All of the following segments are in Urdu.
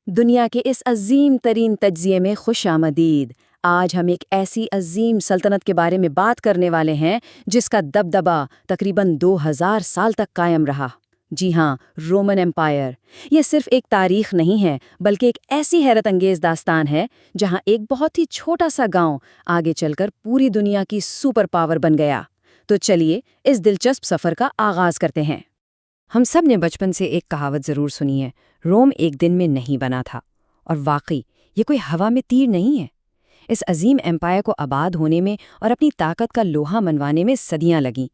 دنیا کے اس عظیم ترین تجزیے میں خوش آمدید۔ آج ہم ایک ایسی عظیم سلطنت کے بارے میں بات کرنے والے ہیں جس کا دبدبا تقریباً 2000 سال تک قائم رہا۔ جی ہاں، رومن امپائر۔ یہ صرف ایک تاریخ نہیں ہے بلکہ ایک ایسی حیرت انگیز داستان ہے جہاں ایک بہت ہی چھوٹا سا گاؤں آگے چل کر پوری دنیا کی سپر پاور بن گیا۔ تو چلیے اس دلچسپ سفر کا آغاز کرتے ہیں۔ ہم سب نے بچپن سے ایک کہاوت ضرور سنی ہے، روم ایک دن میں نہیں بنا تھا، اور واقعی یہ کوئی ہوا میں تیر نہیں ہے۔ اس عظیم ایمپائر کو آباد ہونے میں اور اپنی طاقت کا لوہا منوانے میں صدیاں لگیں۔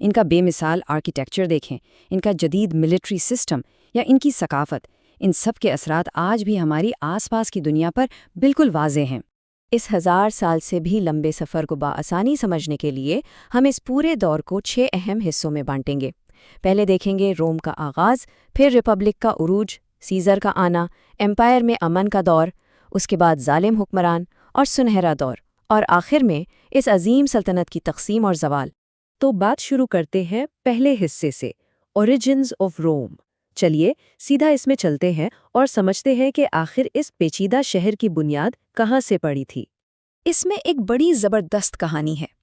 ان کا بے مثال آرکیٹیکچر دیکھیں، ان کا جدید ملٹری سسٹم یا ان کی ثقافت، ان سب کے اثرات آج بھی ہماری آس پاس کی دنیا پر بالکل واضح ہیں۔ اس 1000 سال سے بھی لمبے سفر کو بآسانی سمجھنے کے لیے ہم اس پورے دور کو 6 اہم حصوں میں بانٹیں گے۔ پہلے دیکھیں گے روم کا آغاز، پھر ریپبلک کا عروج، سیزر کا آنا، ایمپائر میں امن کا دور، اس کے بعد ظالم حکمران اور سنہرا دور، اور آخر میں اس عظیم سلطنت کی تقسیم اور زوال۔ تو بات شروع کرتے ہیں پہلے حصے سے، اوریجنز آف روم۔ چلیے سیدھا اس میں چلتے ہیں اور سمجھتے ہیں کہ آخر اس پیچیدہ شہر کی بنیاد کہاں سے پڑی تھی۔ اس میں ایک بڑی زبردست کہانی ہے۔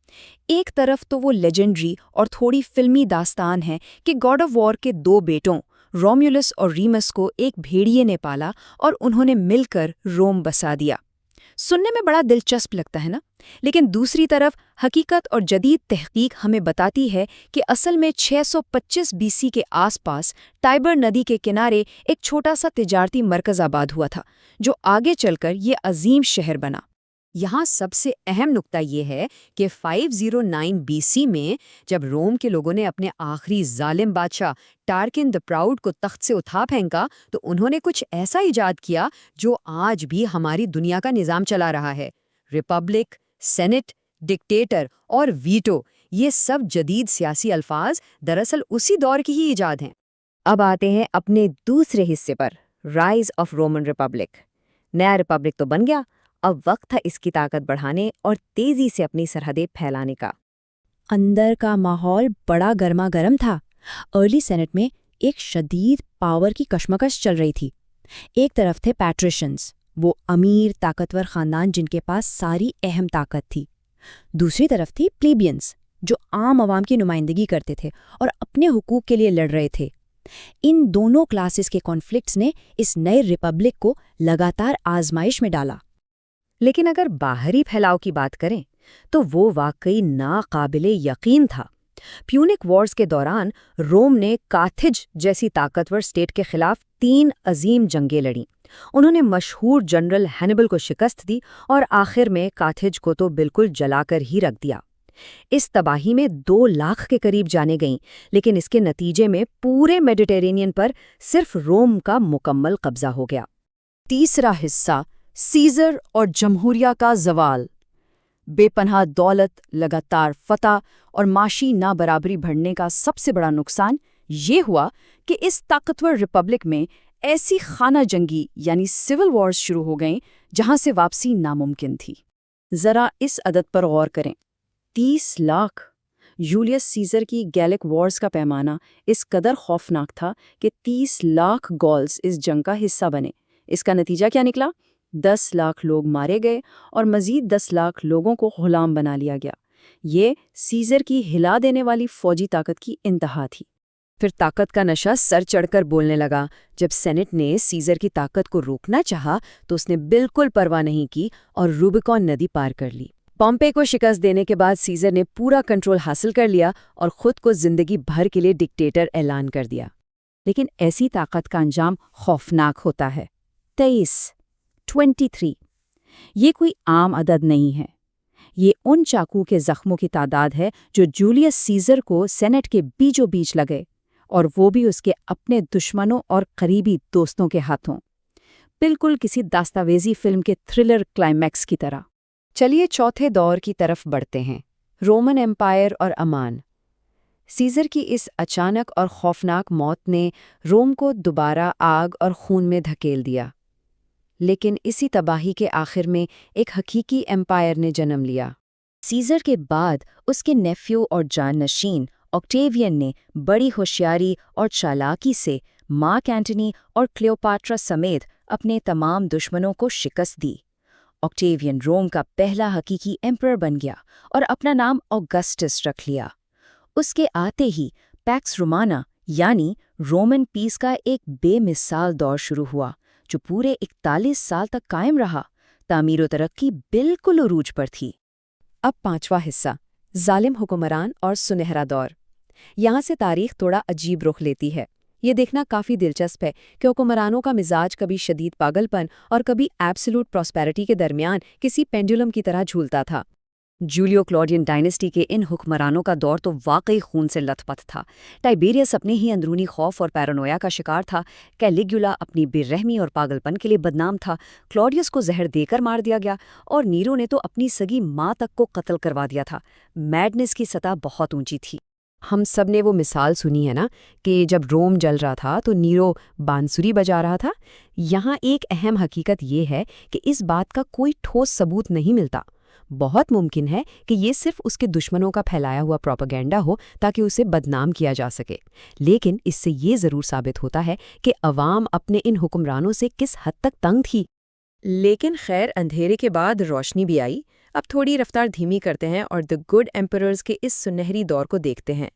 ایک طرف تو وہ لیجنڈری اور تھوڑی فلمی داستان ہے کہ گاڈ آف وار کے 2 بیٹوں رومیولس اور ریمس کو ایک بھیڑیے نے پالا اور انہوں نے مل کر روم بسا دیا۔ سننے میں بڑا دلچسپ لگتا ہے نا؟ لیکن دوسری طرف حقیقت اور جدید تحقیق ہمیں بتاتی ہے کہ اصل میں 625 BC کے آس پاس ٹائبر ندی کے کنارے ایک چھوٹا سا تجارتی مرکز آباد ہوا تھا، جو آگے چل کر یہ عظیم شہر بنا۔ یہاں سب سے اہم نکتہ یہ ہے کہ 509 BC میں جب روم کے لوگوں نے اپنے آخری ظالم بادشاہ ٹارکن دی پراؤڈ کو تخت سے اٹھا پھینکا تو انہوں نے کچھ ایسا ایجاد کیا جو آج بھی ہماری دنیا کا نظام چلا رہا ہے۔ ریپبلک، سینٹ، ڈکٹیٹر اور ویٹو، یہ سب جدید سیاسی الفاظ دراصل اسی دور کی ہی ایجاد ہیں۔ اب آتے ہیں اپنے دوسرے حصے پر، رائز آف رومن ریپبلک۔ نیا ریپبلک تو بن گیا، اب وقت تھا اس کی طاقت بڑھانے اور تیزی سے اپنی سرحدیں پھیلانے کا۔ اندر کا ماحول بڑا گرما گرم تھا۔ ارلی سینٹ میں ایک شدید پاور کی کشمکش چل رہی تھی۔ ایک طرف تھے پیٹریشنز، وہ امیر طاقتور خاندان جن کے پاس ساری اہم طاقت تھی۔ دوسری طرف تھی پلیبینز، جو عام عوام کی نمائندگی کرتے تھے اور اپنے حقوق کے لیے لڑ رہے تھے۔ ان دونوں کلاسز کے کانفلکٹس نے اس نئے ریپبلک کو لگاتار آزمائش میں ڈالا۔ لیکن اگر باہری پھیلاؤ کی بات کریں تو وہ واقعی ناقابل یقین تھا۔ پیونک وارز کے دوران روم نے کارتھج جیسی طاقتور اسٹیٹ کے خلاف 3 عظیم جنگیں لڑیں۔ انہوں نے مشہور جنرل ہینیبل کو شکست دی اور آخر میں کارتھج کو تو بالکل جلا کر ہی رکھ دیا۔ اس تباہی میں 2 لاکھ کے قریب جانیں گئیں، لیکن اس کے نتیجے میں پورے میڈیٹرینین پر صرف روم کا مکمل قبضہ ہو گیا۔ تیسرا حصہ، سیزر اور جمہوریہ کا زوال۔ بے پناہ دولت، لگاتار فتح اور معاشی نابرابری بڑھنے کا سب سے بڑا نقصان یہ ہوا کہ اس طاقتور ریپبلک میں ایسی خانہ جنگی یعنی سول وارز شروع ہو گئیں جہاں سے واپسی ناممکن تھی۔ ذرا اس عدد پر غور کریں، 30 لاکھ! جولیس سیزر کی گیلک وارز کا پیمانہ اس قدر خوفناک تھا کہ 30 لاکھ گالز اس جنگ کا حصہ بنے۔ اس کا نتیجہ کیا نکلا؟ 10 لاکھ لوگ مارے گئے اور مزید 10 لاکھ لوگوں کو غلام بنا لیا گیا۔ یہ سیزر کی ہلا دینے والی فوجی طاقت کی انتہا تھی۔ پھر طاقت کا نشہ سر چڑھ کر بولنے لگا۔ جب سینٹ نے سیزر کی طاقت کو روکنا چاہا تو اس نے بالکل پرواہ نہیں کی اور روبیکون ندی پار کر لی۔ پومپے کو شکست دینے کے بعد سیزر نے پورا کنٹرول حاصل کر لیا اور خود کو زندگی بھر کے لیے ڈکٹیٹر اعلان کر دیا۔ لیکن ایسی طاقت کا انجام خوفناک ہوتا ہے۔ 23 یہ کوئی عام عدد نہیں ہے۔ یہ ان چاقو کے زخموں کی تعداد ہے جو جولیس سیزر کو سینٹ کے بیچوں بیچ لگے، اور وہ بھی اس کے اپنے دشمنوں اور قریبی دوستوں کے ہاتھوں، بالکل کسی دستاویزی فلم کے تھرلر کلائمیکس کی طرح۔ چلیے چوتھے دور کی طرف بڑھتے ہیں، رومن ایمپائر اور امان۔ سیزر کی اس اچانک اور خوفناک موت نے روم کو دوبارہ آگ اور خون میں دھکیل دیا۔ لیکن اسی تباہی کے آخر میں ایک حقیقی ایمپائر نے جنم لیا۔ سیزر کے بعد اس کے نیفیو اور جانشین آکٹیوین نے بڑی ہوشیاری اور چالاکی سے مارک اینٹنی اور کلیوپاترا سمیت اپنے تمام دشمنوں کو شکست دی۔ آکٹیوین روم کا پہلا حقیقی ایمپرر بن گیا اور اپنا نام آگسٹس رکھ لیا۔ اس کے آتے ہی پیکس رومانا یعنی رومن پیس کا ایک بے مثال دور شروع ہوا جو پورے 41 سال تک قائم رہا۔ تعمیر و ترقی بالکل عروج پر تھی۔ اب 5واں حصہ، ظالم حکمران اور سنہرا دور۔ یہاں سے تاریخ تھوڑا عجیب رخ لیتی ہے۔ یہ دیکھنا کافی دلچسپ ہے کہ حکمرانوں کا مزاج کبھی شدید پاگل پن اور کبھی ایبسولوٹ پراسپیرٹی کے درمیان کسی پینڈولم کی طرح جھولتا تھا۔ جولیو کلاڈین ڈائنسٹی کے ان حکمرانوں کا دور تو واقعی خون سے لت پت تھا۔ ٹائبیریس اپنے ہی اندرونی خوف اور پیرانویا کا شکار تھا، کیلیگولا اپنی بے رحمی اور پاگل پن کے لیے بدنام تھا، کلاڈیس کو زہر دے کر مار دیا گیا، اور نیرو نے تو اپنی سگی ماں تک کو قتل کروا دیا تھا۔ میڈنس کی سطح بہت اونچی تھی۔ ہم سب نے وہ مثال سنی ہے نا کہ جب روم جل رہا تھا تو نیرو بانسری بجا رہا تھا۔ یہاں ایک اہم حقیقت یہ ہے کہ اس بات کا کوئی ٹھوس ثبوت نہیں ملتا۔ بہت ممکن ہے کہ یہ صرف اس کے دشمنوں کا پھیلایا ہوا پروپیگنڈا ہو تاکہ اسے بدنام کیا جا سکے، لیکن اس سے یہ ضرور ثابت ہوتا ہے کہ عوام اپنے ان حکمرانوں سے کس حد تک تنگ تھی۔ لیکن خیر، اندھیرے کے بعد روشنی بھی آئی۔ اب تھوڑی رفتار دھیمی کرتے ہیں اور دی گڈ ایمپررز کے اس سنہری دور کو دیکھتے ہیں۔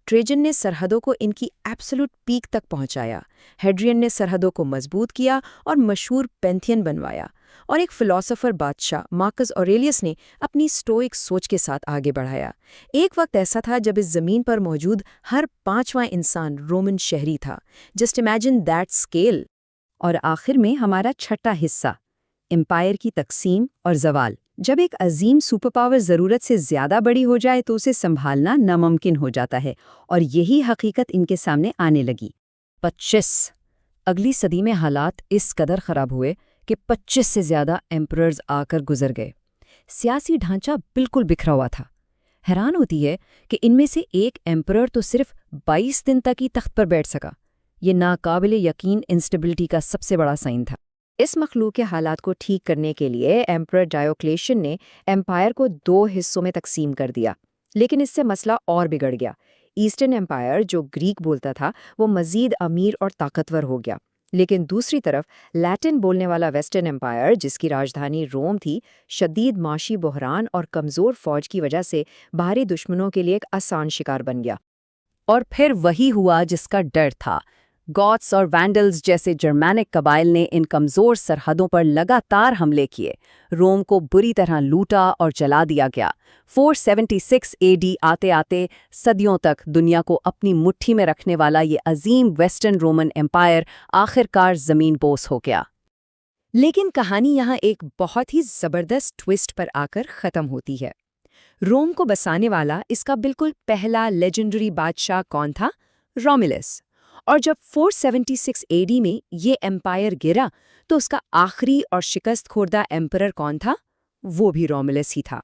ٹریجن نے سرحدوں کو ان کی ایبسولوٹ پیک تک پہنچایا، ہیڈرین نے سرحدوں کو مضبوط کیا اور مشہور پینتھین بنوایا، اور ایک فلاسفر بادشاہ مارکس اوریلیس نے اپنی سٹوئک سوچ کے ساتھ آگے بڑھایا۔ ایک وقت ایسا تھا جب اس زمین پر موجود ہر 5واں انسان رومن شہری تھا۔ Just imagine that scale. اور آخر میں ہمارا چھٹا حصہ، امپائر کی تقسیم اور زوال۔ جب ایک عظیم سپر پاور ضرورت سے زیادہ بڑی ہو جائے تو اسے سنبھالنا ناممکن ہو جاتا ہے، اور یہی حقیقت ان کے سامنے آنے لگی۔ 25 اگلی صدی میں حالات اس قدر خراب ہوئے کہ 25 سے زیادہ ایمپررز آ کر گزر گئے۔ سیاسی ڈھانچہ بالکل بکھرا ہوا تھا۔ حیران ہوتی ہے کہ ان میں سے ایک ایمپرر تو صرف 22 دن تک ہی تخت پر بیٹھ سکا۔ یہ ناقابل یقین انسٹیبلٹی کا سب سے بڑا سائن تھا۔ اس مخلوق کے حالات کو ٹھیک کرنے کے لیے ایمپرر ڈائوکلیشن نے ایمپائر کو 2 حصوں میں تقسیم کر دیا، لیکن اس سے مسئلہ اور بگڑ گیا۔ ایسٹرن ایمپائر، جو گریک بولتا تھا، وہ مزید امیر اور طاقتور ہو گیا، لیکن دوسری طرف لیٹن بولنے والا ویسٹرن ایمپائر، جس کی راجدھانی روم تھی، شدید معاشی بحران اور کمزور فوج کی وجہ سے باہری دشمنوں کے لیے ایک آسان شکار بن گیا۔ اور پھر وہی ہوا جس کا ڈر تھا۔ گوتس اور وینڈلز جیسے جرمینک قبائل نے ان کمزور سرحدوں پر لگاتار حملے کیے۔ روم کو بری طرح لوٹا اور جلا دیا گیا۔ 476 AD آتے آتے صدیوں تک دنیا کو اپنی مٹھی میں رکھنے والا یہ عظیم ویسٹرن رومن ایمپائر آخرکار زمین بوس ہو گیا۔ لیکن کہانی یہاں ایک بہت ہی زبردست ٹوسٹ پر آ کر ختم ہوتی ہے۔ روم کو بسانے والا اس کا بالکل پہلا لیجنڈری بادشاہ کون تھا؟ رومولس۔ اور جب 476 AD میں یہ ایمپائر گرا تو اس کا آخری اور شکست خوردہ ایمپرر کون تھا؟ وہ بھی رومولس ہی تھا۔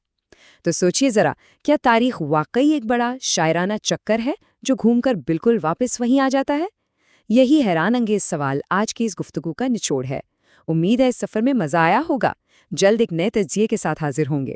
تو سوچئے ذرا، کیا تاریخ واقعی ایک بڑا شاعرانہ چکر ہے جو گھوم کر بالکل واپس وہیں آ جاتا ہے؟ یہی حیران انگیز سوال آج کی اس گفتگو کا نچوڑ ہے۔ امید ہے اس سفر میں مزہ آیا ہوگا۔ جلد ایک نئے تجزیے کے ساتھ حاضر ہوں گے۔